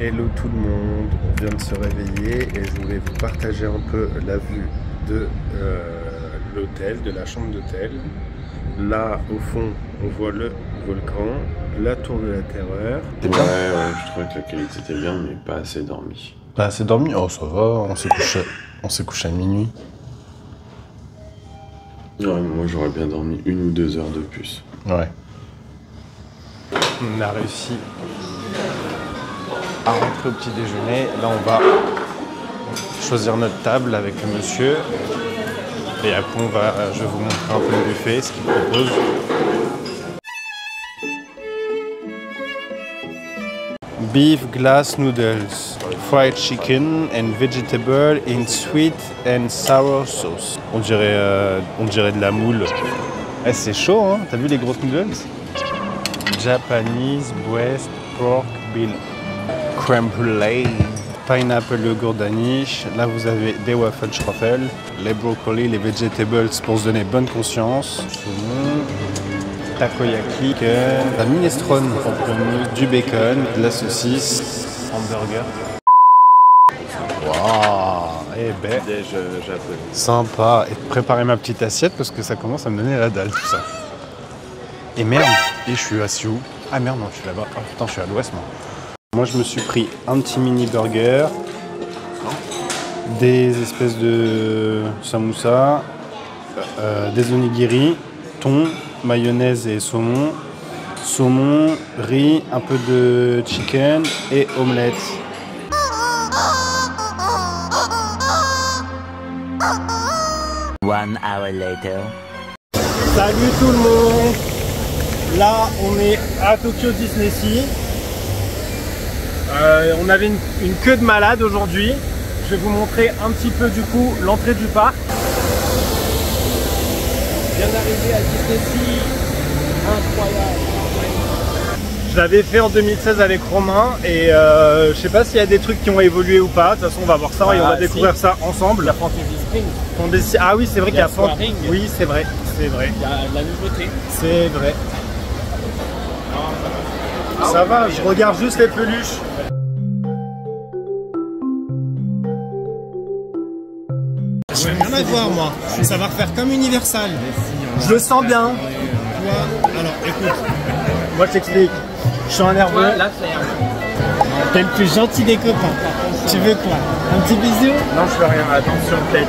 Hello tout le monde, on vient de se réveiller et je voulais vous partager un peu la vue de l'hôtel, de la chambre d'hôtel. Là au fond on voit le volcan, la tour de la terreur. Ouais, je trouvais que la qualité était bien mais pas assez dormi. Pas assez dormi? Oh ça va, on s'est couché à minuit. Ouais, moi j'aurais bien dormi 1 ou 2 heures de plus. Ouais. On a réussi à rentrer au petit déjeuner. Là, on va choisir notre table avec le monsieur. Et après, je vais vous montrer un peu le buffet, ce qu'il propose. Beef glass noodles, fried chicken and vegetable in sweet and sour sauce. On dirait de la moule. Eh, c'est chaud, hein? T'as vu les grosses noodles? Japanese breast pork bill, crème brûlée, pineapple gourdanish. Là vous avez des waffles truffles, les brocolis, les vegetables pour se donner bonne conscience, takoyaki, la minestrone, du bacon, de la saucisse, hamburger. Waouh, eh ben, sympa. Et préparer ma petite assiette parce que ça commence à me donner la dalle tout ça. Et merde, et je suis assis où? Ah merde, non, je suis là-bas. Oh putain, je suis à l'ouest, moi. Moi, je me suis pris un petit mini burger, des espèces de samoussa, des onigiri, thon, mayonnaise et saumon, riz, un peu de chicken et omelette. One hour later. Salut tout le monde! Là, on est à Tokyo Disney Sea. On avait une queue de malade aujourd'hui. Je vais vous montrer un petit peu du coup l'entrée du parc. Je viens d'arriver à Disney Sea. Incroyable. Je l'avais fait en 2016 avec Romain et je sais pas s'il y a des trucs qui ont évolué ou pas. De toute façon, on va voir ça et on va découvrir ça ensemble. Il y a Fantasy Springs. Ah oui, c'est vrai qu'il y a Soaring. Oui, c'est vrai. C'est vrai. Il y a la nouveauté. C'est vrai. Ça va, je regarde juste les peluches. J'ai rien à voir moi, ça va refaire comme Universal. Je le sens bien. Toi, alors écoute, Moi je t'explique. Je suis un nerveux. La ferme. t'es le plus gentil des copains. Tu veux quoi? Un petit bisou? Non, je fais rien. Attention, play.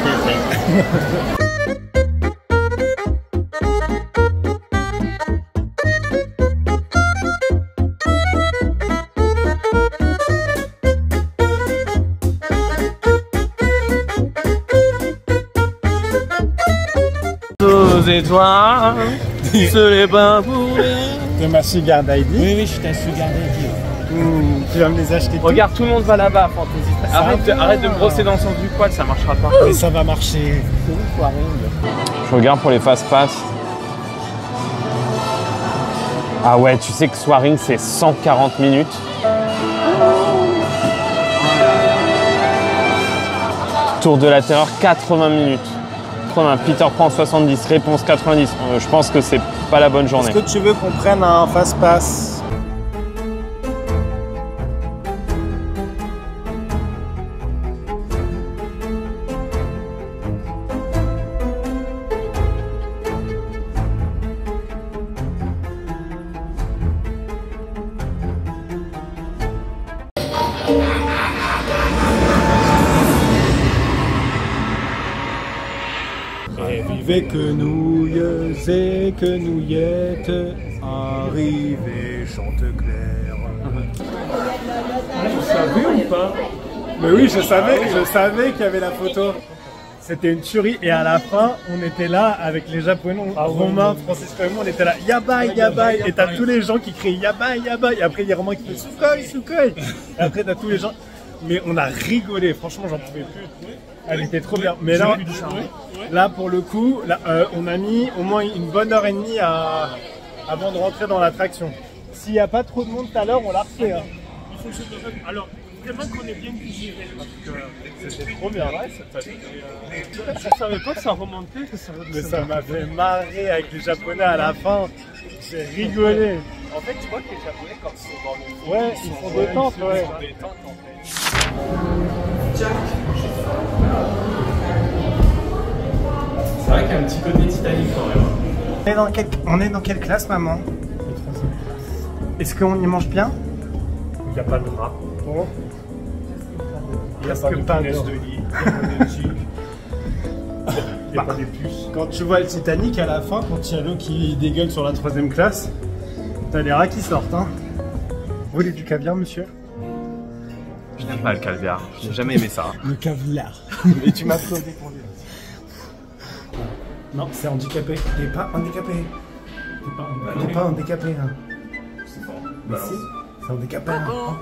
Aux étoiles, ce n'est pas pour rien. C'est ma sugar daddy. Oui, je suis ta sugar daddy. Tu vas me les acheter. Regarde, tout le monde va là-bas, Fantasy. Arrête de me brosser dans le sens du poil, ça marchera pas. Mais ça va marcher. Je regarde pour les fast-pass. Ah ouais, tu sais que Soaring c'est 140 minutes. Tour de la Terreur 80 minutes. Peter Pan 70, réponse 90. Je pense que c'est pas la bonne journée. Est-ce que tu veux qu'on prenne un fast-pass? Et quenouilleuse et quenouillette, arrivée Chanteclair. Tu savais ou pas? Mais oui, je savais qu'il y avait la photo. C'était une tuerie et à la fin, on était là avec les Japonais, Romain, Francisco et moi, on était là, yabai, yabai, et t'as tous les gens qui crient yabai, yabai, et après il y a Romain qui fait Sukhoi, Sukhoi, et après t'as tous les gens, mais on a rigolé, franchement j'en pouvais plus. Elle était trop bien. Mais là pour le coup, là, on a mis au moins une bonne heure et demie avant de rentrer dans l'attraction. S'il n'y a pas trop de monde tout à l'heure, on l'a refait. Hein. Il faut que je te donne. Alors, vraiment qu'on est bien cuisiné. C'était trop bien. Ouais, je ne savais pas que ça remontait. Mais ça m'a fait marrer avec les Japonais à la fin. J'ai rigolé. En fait, tu vois que les Japonais, quand ils sont dans le fond, ouais, ils font des tentes, ouais. Ils font des tentes, en fait. C'est vrai qu'il y a un petit côté Titanic quand même. On est dans quelle classe, maman? Est-ce qu'on y mange bien? Il n'y a pas de rat. Bon. Il n'y a pas de punaise de lit. Il n'y a pas de tigre. Il n'y a pas des puces. Quand tu vois le Titanic à la fin, quand il y a l'eau qui dégueule sur la 3ème classe, t'as les rats qui sortent. Hein. Vous voulez du caviar, monsieur? Je n'aime pas le caviar. J'ai jamais aimé ça. Le caviar. Et tu m'as applaudi pour lui. Non, c'est handicapé. T'es pas handicapé. T'es pas handicapé. Hein. C'est pas. Mais si, c'est handicapé. Hein.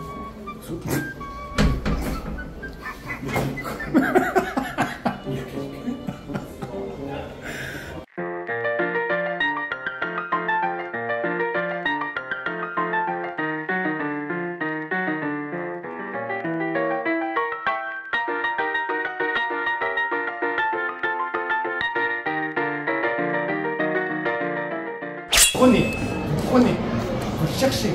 Prenez, vous cherchez.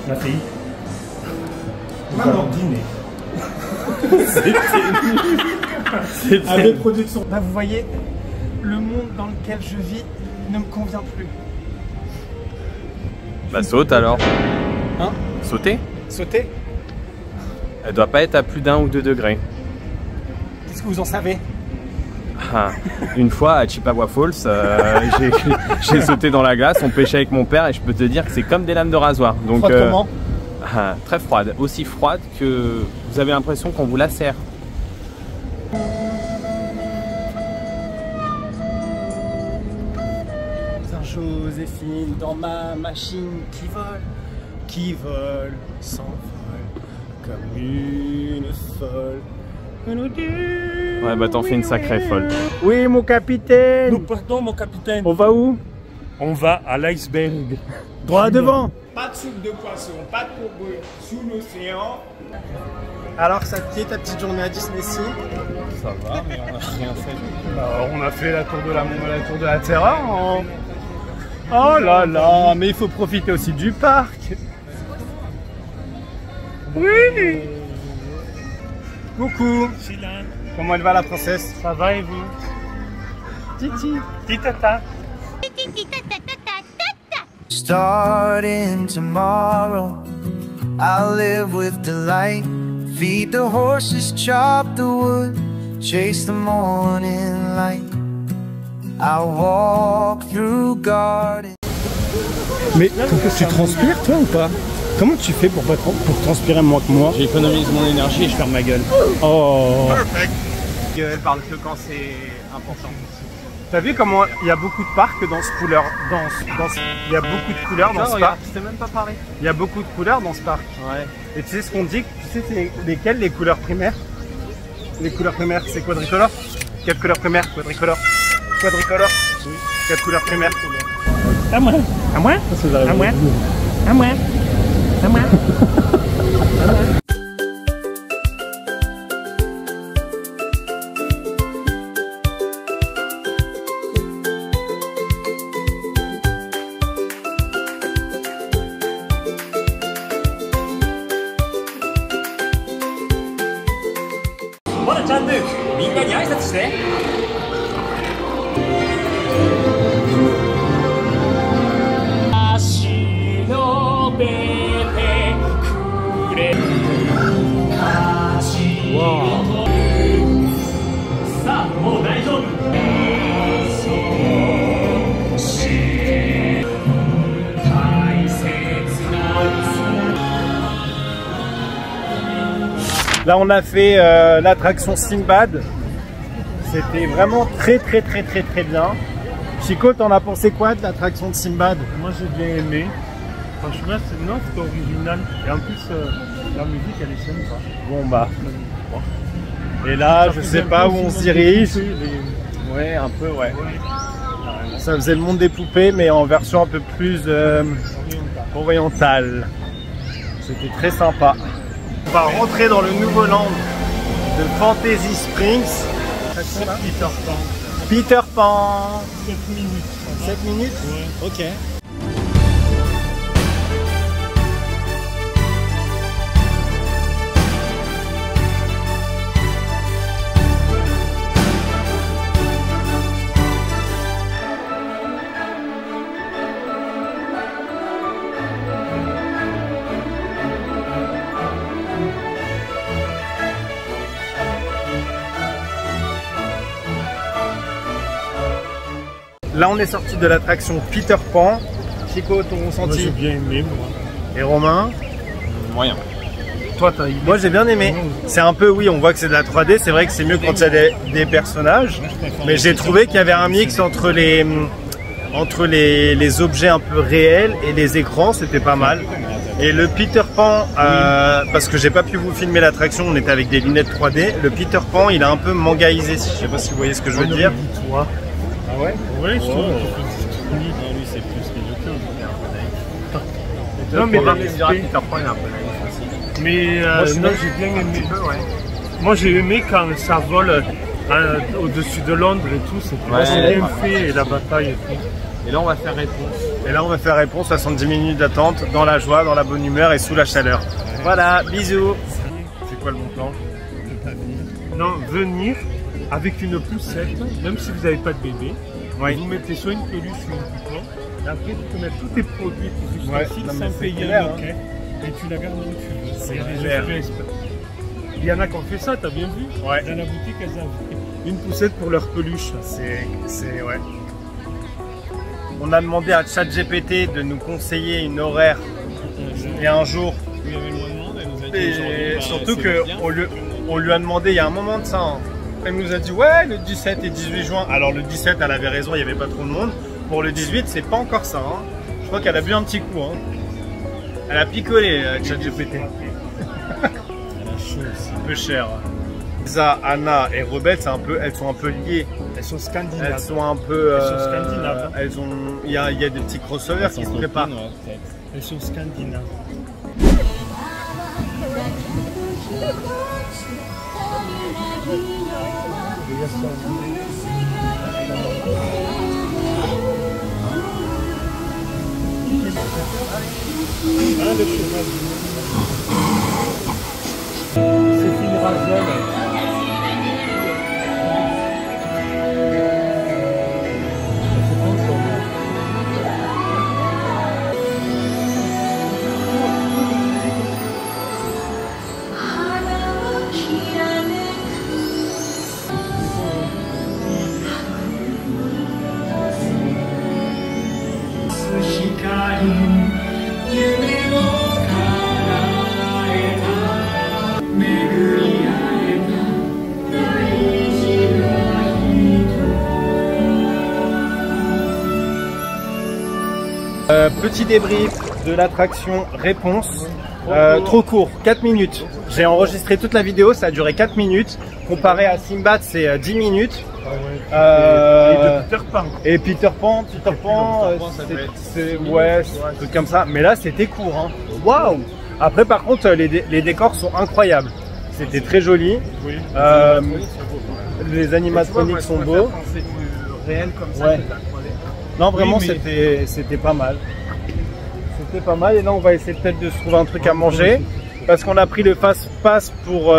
La fille. Maman, dîner. C'était avec production. Là, vous voyez, le monde dans lequel je vis ne me convient plus. Bah saute alors. Hein? Sauter? Sauter? Elle doit pas être à plus d'1 ou 2 degrés. Qu'est-ce que vous en savez? Ah, une fois à Chippewa Falls, j'ai sauté dans la glace, on pêchait avec mon père et je peux te dire que c'est comme des lames de rasoir. Donc, Froide comment? Très froide, aussi froide que vous avez l'impression qu'on vous lacère. Saint-Joséphine dans ma machine qui vole, s'envole comme une folle. Ouais, bah t'en fais une sacrée folle. Oui, mon capitaine. Nous partons, mon capitaine. On va où? On va à l'iceberg. Droit devant. Pas de soupe de poisson, pas de pourboire sous l'océan. Alors, ça te dit ta petite journée à Disney Sea? Ça va, mais on n'a rien fait. Alors, on a fait la tour de la Terra. Hein. Oh là là, mais il faut profiter aussi du parc. Oui. Coucou. Comment elle va la princesse? Ça va et vous? Titi. Titata. Starting tomorrow, I'll live with delight. Feed the horses, chop the wood, chase the morning light. I'll walk through gardens. Mais tu transpires toi ou pas? Comment tu fais pour transpirer moins que moi? J'économise mon énergie et je ferme ma gueule. Oh. Elle parle que quand c'est important. T'as vu comment il y a beaucoup de parcs dans ce couleur, il y a beaucoup de couleurs dans ce parc. Je t'ai même pas parlé. Il y a beaucoup de couleurs dans ce parc. Ouais. Et tu sais ce qu'on dit? Tu sais c'est lesquelles les couleurs primaires? Les couleurs primaires, c'est quadricolore. Quelle couleur primaire? Quadricolore. Quadricolore. Oui. Quelle couleur primaire? À moi. À moi? À moi. À moi. À moi. Là on a fait l'attraction Sinbad. C'était vraiment très bien. Chico, t'en as pensé quoi de l'attraction de Sinbad? Moi j'ai bien aimé. Franchement, c'est original. Et en plus, la musique elle est sympa. Bon bah. Et là, je sais pas où on se dirige. Ouais, un peu, ouais. Ça faisait le monde des poupées, mais en version un peu plus orientale. C'était très sympa. On va rentrer dans le nouveau land de Fantasy Springs. Peter Pan. Peter Pan. 7 minutes. 7 minutes? Ouais. Ok. Là, on est sorti de l'attraction Peter Pan. Chico, ton Moi ressenti? j'ai bien aimé moi. Et Romain? Moyen. Toi t'as aimé? Moi, j'ai bien aimé. C'est un peu, oui, on voit que c'est de la 3D. C'est vrai que c'est mieux quand il y a des personnages. Mais j'ai trouvé qu'il y avait un mix entre les objets un peu réels et les écrans. C'était pas mal. Et le Peter Pan, parce que j'ai pas pu vous filmer l'attraction, on était avec des lunettes 3D. Le Peter Pan, il a un peu mangaïsé. Je sais pas si vous voyez ce que je veux dire. Toi. Ah ouais? Ouais, je trouve. Non, lui c'est plus ridicule. Non, mais Peter Pan, il l'aspect. est un peu naïf aussi. Mais non, j'ai bien aimé. Moi j'ai aimé quand ça vole au-dessus de Londres et tout, c'est bien fait et la bataille et tout. Et là on va faire réponse. Et là, on va faire réponse, 70 minutes d'attente, dans la joie, dans la bonne humeur et sous la chaleur. Voilà, bisous. C'est quoi le bon plan? Non, venir avec une poussette, même si vous n'avez pas de bébé, Oui. vous mettez soit une peluche ou un coupon, et après tu peux mettre tous tes produits, tes Ouais, ustensiles non, mais sans c'est payer clair, un loquet, et tu la gardes où tu veux. C'est Il y a des clair. espèces. Il y en a qui ont fait ça, t'as bien vu? Ouais. Dans la boutique, elles avaient une poussette pour leur peluche. Ouais. On a demandé à ChatGPT de nous conseiller une horaire et un jour. Et surtout qu'on lui a demandé il y a un moment de ça. Hein. Elle nous a dit ouais, le 17 et 18 juin. Alors le 17, elle avait raison, il n'y avait pas trop de monde. Pour le 18, c'est pas encore ça. Hein. Je crois qu'elle a bu un petit coup. Hein. Elle a picolé, ChatGPT. Elle a chaud aussi. Un peu cher. Lisa, Anna et Rebelle, elles sont un peu liées. Elles sont scandinaves. Elles sont un peu. Elles sont scandinaves. Il y a des petits crossovers qui se préparent. Elles sont scandinaves. Ah, le cheval. C'est une raselle. Petit débrief de l'attraction Réponse. Trop court, 4 minutes. J'ai enregistré toute la vidéo, ça a duré 4 minutes. Comparé à Simbad, c'est 10 minutes. Et de Peter Pan. Et Peter Pan, c'est ouais, un truc comme ça. Mais là, c'était court. Hein. Waouh! Après, par contre, les décors sont incroyables. C'était très joli. Oui. Les animatroniques sont beaux. C'est du réel comme ça. Ouais. Non, vraiment, Oui, c'était pas mal. C'était pas mal. Et là, on va essayer peut-être de se trouver un truc à manger. Parce qu'on a pris le Fast Pass pour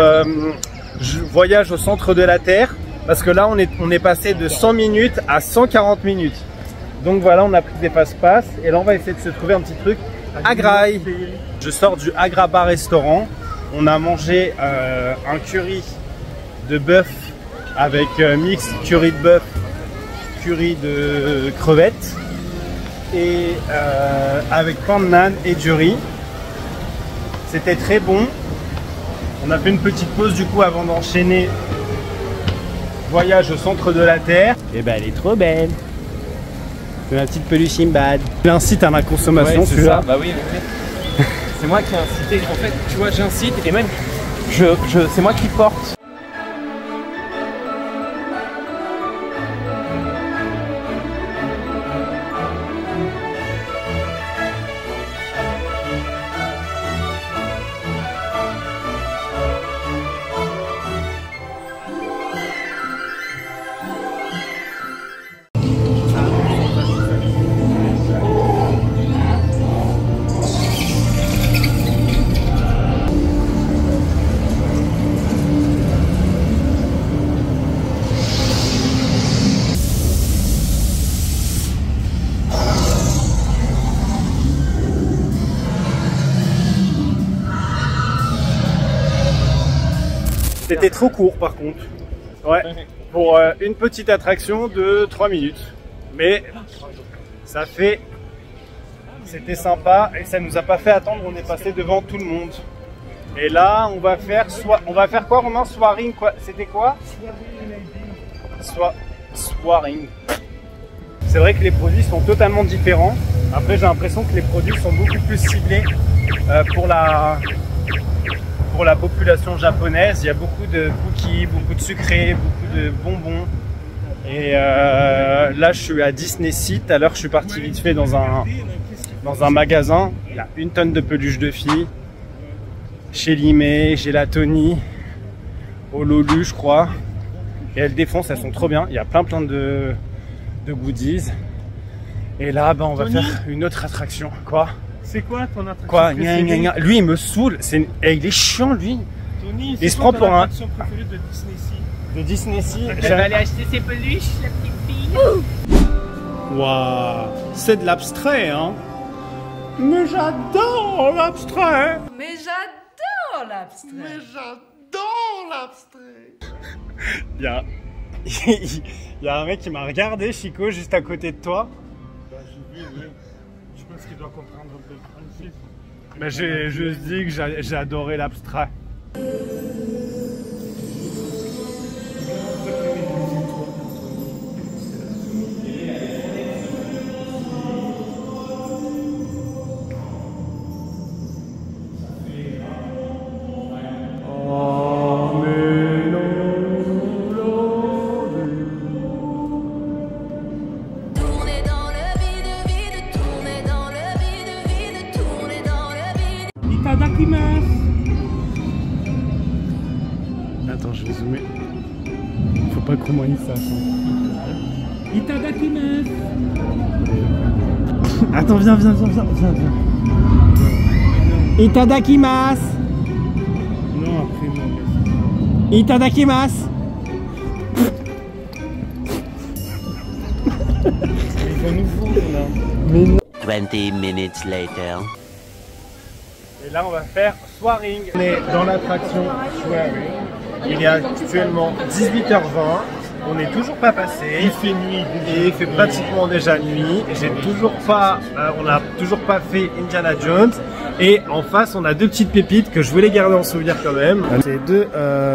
voyage au centre de la Terre. Parce que là, on est passé de 100 minutes à 140 minutes. Donc voilà, on a pris des Fast Pass. Et là, on va essayer de se trouver un petit truc à Grail. Je sors du Agra Bar Restaurant. On a mangé un curry de bœuf avec mix curry de bœuf, curry de crevettes et avec pain de naan et du riz. C'était très bon. On a fait une petite pause du coup avant d'enchaîner voyage au centre de la Terre. Et ben elle est trop belle. C'est ma petite peluche Simbad. Il incite à ma consommation, celui-là. Bah oui, c'est moi qui ai incité. En fait, tu vois, j'incite et même c'est moi qui porte. C'était trop court par contre. Ouais, pour une petite attraction de 3 minutes. Mais ça fait... C'était sympa et ça nous a pas fait attendre, on est passé devant tout le monde. Et là, on va faire quoi Romain? Soiring quoi? C'était quoi? Soiring. C'est vrai que les produits sont totalement différents. Après, j'ai l'impression que les produits sont beaucoup plus ciblés pour la population japonaise. Il y a beaucoup de cookies, beaucoup de sucrés, beaucoup de bonbons. Et là, je suis à Disney Sea. Tout à l'heure, je suis parti vite fait dans un magasin. Il y a une tonne de peluches de filles. Chez Limé, chez la Tony, au Lolu, je crois. Et elles défoncent, elles sont trop bien. Il y a plein de goodies. Et là, bah, on va faire une autre attraction. Quoi? C'est quoi ton attraction Quoi? préférée? Lui, il me saoule. Et il est chiant, lui. Tony, il se prend pour un... attraction préférée de Disney Sea? De Disney Sea. Elle va aller acheter ses peluches, la petite fille. Waouh, c'est de l'abstrait, hein. Mais j'adore l'abstrait. Mais j'adore l'abstrait. Il y a un mec qui m'a regardé, Chico, juste à côté de toi. Bah, j'ai vu, oui. Je pense qu'il doit comprendre un peu le français. Mais j'ai juste dit que j'ai adoré l'abstrait. Attends, je vais zoomer. Faut pas que Romain il sache. Itadakimasu. Attends, viens. Itadakimasu. Non, après non. Itadakimasu. Il va nous fondre là. 20 minutes later. Et là, on va faire Soiring. On est dans l'attraction Soiring. Il est actuellement 18h20. On n'est toujours pas passé. Il fait nuit. Et il fait pratiquement déjà nuit. On n'a toujours pas fait Indiana Jones. Et en face, on a deux petites pépites que je voulais garder en souvenir quand même. C'est deux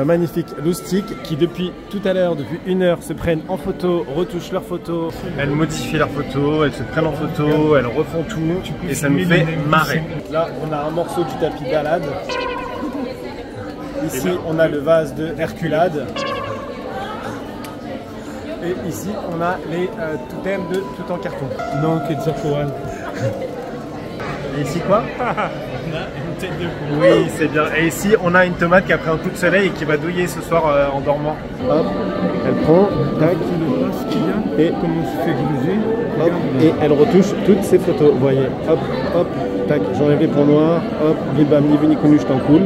magnifiques loustiques qui depuis tout à l'heure, depuis 1 heure, se prennent en photo, retouchent leurs photos, elles modifient leurs photos, elles se prennent en photo, elles refont tout et ça nous fait marrer. Là, on a un morceau du tapis d'Alad. Ici, on a le vase de Herculade. Et ici, on a les totems de Toutankhamon. Non, Quetzalcoatl. Et ici quoi? On a une tête de poule. Oui, c'est bien. Et ici, on a une tomate qui a pris un coup de soleil et qui va douiller ce soir en dormant. Hop, elle prend, tac, et comment on se fait gruger. hop, et elle retouche toutes ses photos. Vous voyez, hop, hop, tac, j'enlève les points noirs, hop, bim ni vu ni connu, je t'en coule.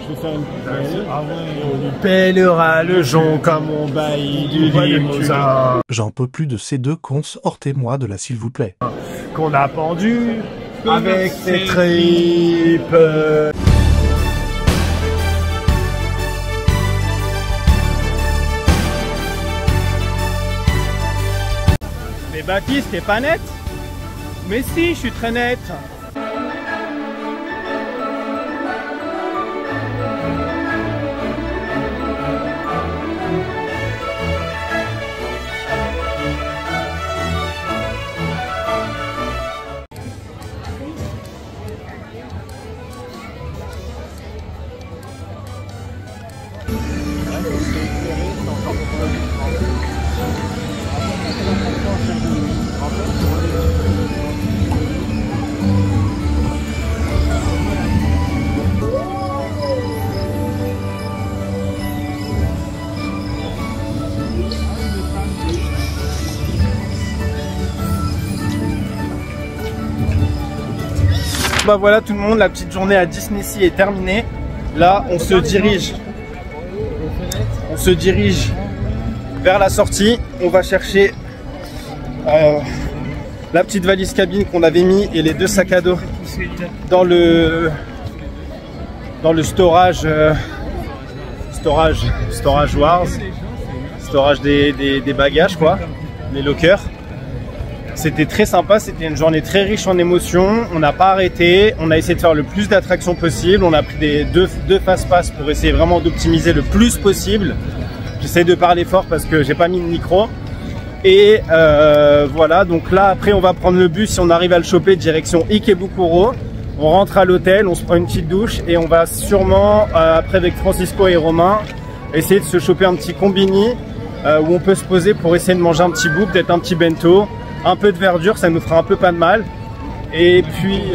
Je vais faire une pelle. Ah ouais. On lui pèlera le jonc comme on baillit du limousin. J'en peux plus de ces deux cons, sortez-moi de là s'il vous plaît. Qu'on a pendu avec ses tripes. Mais Baptiste, t'es pas net? Mais si, je suis très net. Bah voilà tout le monde, la petite journée à Disney Sea est terminée. Là on se dirige vers la sortie. On va chercher la petite valise cabine qu'on avait mis et les deux sacs à dos dans le storage storage wars, storage des bagages quoi, les lockers. C'était très sympa, c'était une journée très riche en émotions, on n'a pas arrêté, on a essayé de faire le plus d'attractions possible, on a pris deux fast-pass pour essayer vraiment d'optimiser le plus possible. J'essaie de parler fort parce que j'ai pas mis de micro. Et voilà, donc là après on va prendre le bus, si on arrive à le choper, direction Ikebukuro. On rentre à l'hôtel, on se prend une petite douche et on va sûrement, après avec Francisco et Romain, essayer de se choper un petit combini où on peut se poser pour essayer de manger un petit bout, peut-être un petit bento. Un peu de verdure, ça nous fera un peu pas de mal. Et puis...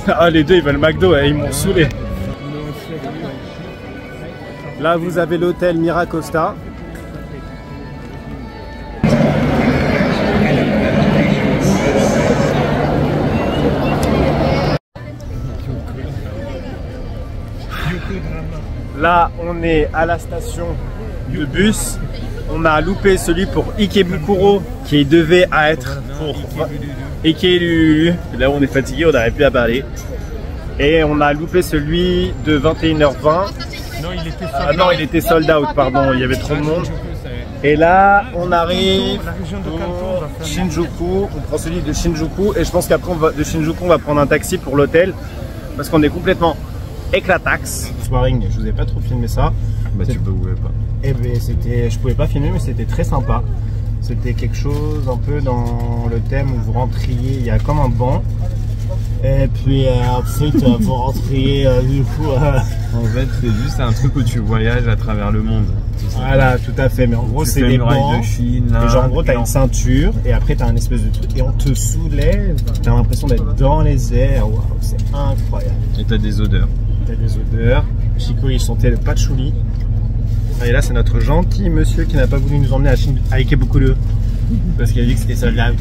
ah, les deux, ils veulent McDo, ils m'ont saoulé. Là, vous avez l'hôtel Miracosta. Là, on est à la station de bus. On a loupé celui pour Ikebukuro qui devait être pour Ikebukuro. Là où on est fatigué, on n'arrive plus à parler. Et on a loupé celui de 21h20. Non, il était sold out. Ah non, il était sold out, pardon, il y avait trop de monde. Et là, on arrive au Shinjuku. On prend celui de Shinjuku et je pense qu'après de Shinjuku, on va prendre un taxi pour l'hôtel parce qu'on est complètement éclatax. Soiring, je vous ai pas trop filmé ça. Bah tu pouvais pas. Eh ben je pouvais pas filmer mais c'était très sympa. C'était quelque chose un peu dans le thème où vous rentriez, il y a comme un banc. Et puis ensuite vous rentriez du coup. En fait c'est juste un truc où tu voyages à travers le monde. Voilà, tout à fait. Mais en gros c'est des bancs. De Chine, et genre en gros t'as une ceinture et après t'as un espèce de truc et on te soulève. T'as l'impression d'être dans les airs. Waouh, c'est incroyable. Et t'as des odeurs. T'as des odeurs. Chico il sentait le patchouli. Et là c'est notre gentil monsieur qui n'a pas voulu nous emmener à Ikebukuro parce qu'il a dit que c'était sold out.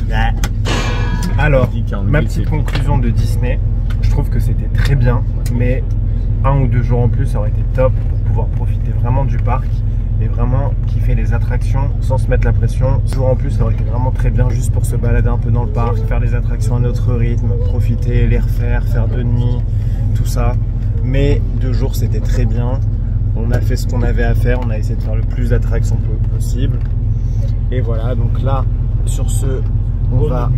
Alors, ma petite conclusion de Disney, je trouve que c'était très bien, mais 1 ou 2 jours en plus ça aurait été top pour pouvoir profiter vraiment du parc et vraiment kiffer les attractions sans se mettre la pression. 2 jours en plus ça aurait été vraiment très bien juste pour se balader un peu dans le parc, faire les attractions à notre rythme, profiter, les refaire, faire 2 nuits, tout ça. Mais 2 jours c'était très bien. On a fait ce qu'on avait à faire, on a essayé de faire le plus d'attractions possible. Et voilà, donc là, sur ce, on va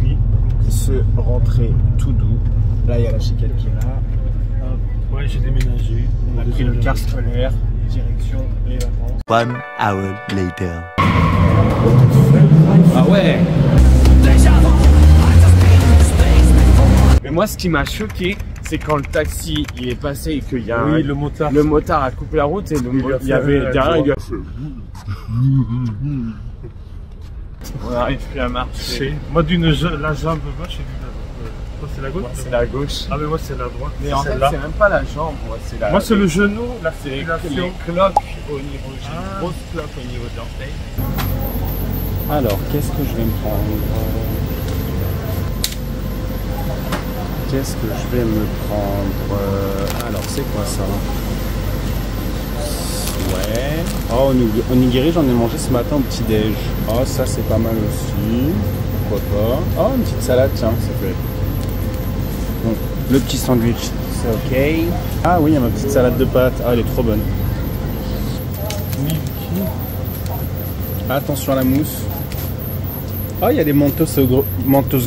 se rentrer tout doux. Là, il y a la chiquette qui est là. Ouais, j'ai déménagé. On a pris le car scolaire, direction les vacances. 1 hour later. Ah ouais. Mais moi, ce qui m'a choqué, c'est quand le taxi il est passé et qu'il y a oui, le motard a coupé la route et il y avait derrière il lui a fait. On n'arrive plus à marcher. Moi la jambe gauche et toi c'est la gauche. Moi, c'est la gauche. Ah mais moi c'est la droite. Mais en fait c'est même pas la jambe, moi c'est le genou, la c'est les cloques au niveau, j'ai une grosse cloque au niveau de l'orteil. Alors qu'est-ce que je vais me prendre? Qu'est-ce que je vais me prendre? Alors, c'est quoi ça? Ouais. Oh, onigiri, j'en ai mangé ce matin au petit-déj. Oh, ça, c'est pas mal aussi. Pourquoi pas? Oh, une petite salade, tiens, ça peut être. Bon, le petit sandwich, c'est ok. Ah oui, il y a ma petite salade de pâtes. Ah, elle est trop bonne. Attention à la mousse. Oh, il y a des Mentos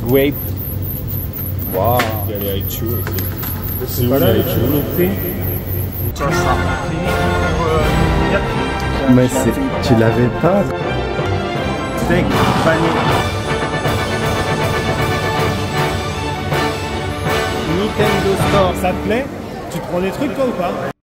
grape. Waouh, il y a les haïchus aussi. C'est pas là, mais tu l'avais pas. Steak panier. Nintendo Store, ça te plaît? Tu te prends des trucs toi ou pas?